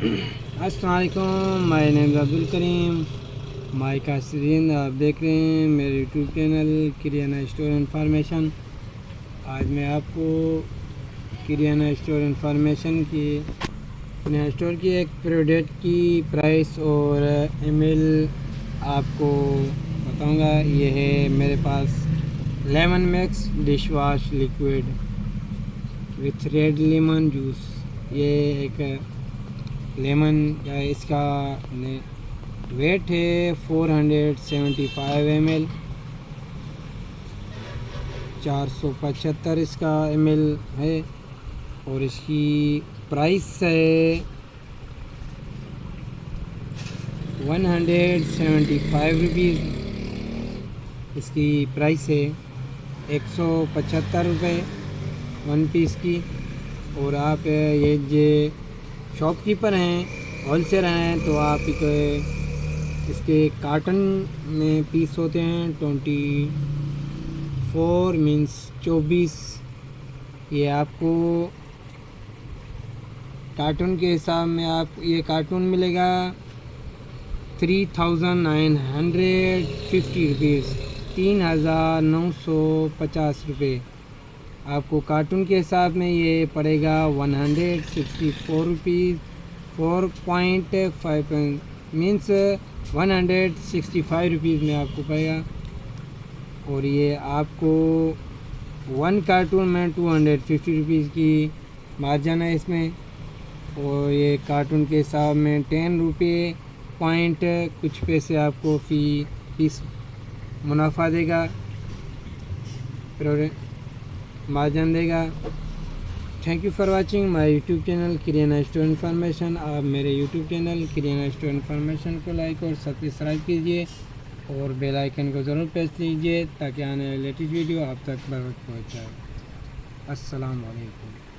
अस्सलाम वालेकुम, my name Abdul Karim. My कासरीन, आप देख रहे हैं मेरे YouTube channel Kirana store information. आज मैं आपको किरियाना स्टोर इन्फॉर्मेशन की किरियाना स्टोर की एक प्रोडक्ट की प्राइस और ईमेल आपको बताऊंगा। ये है मेरे पास lemon max dish wash liquid with red lemon juice. ये एक लेमन का इसका वेट है 475 ml, 475 इसका ml है और इसकी प्राइस है 175 रुपीज़। इसकी प्राइस है 175 रुपये वन पीस की। और आप ये जो शॉपकीपर हैं, होलसेलर हैं, तो आप इसके कार्टन में पीस होते हैं 24 मीन्स 24। ये आपको कार्टून के हिसाब में आप ये कार्टून मिलेगा 3950 रुपीज़, 3950 रुपये। आपको कार्टून के हिसाब में ये पड़ेगा 164 रुपीज़, 4.5 मीन्स 165 रुपीज़ में आपको पड़ेगा। और ये आपको वन कार्टून में 250 रुपीज़ की मार्जिन है इसमें। और ये कार्टून के हिसाब में 10 रुपये पॉइंट कुछ पैसे आपको फी पीस मुनाफा देगा, मार्जिन देगा। Thank you for watching my YouTube channel Kirana store information. आप मेरे YouTube channel Kirana store information को लाइक और सब्सक्राइब कीजिए और बेल आइकन को ज़रूर प्रेस कीजिए ताकि आने वाली लेटेस्ट वीडियो आप तक बर वक्त पहुँच जाए। अस्सलाम वालेकुम।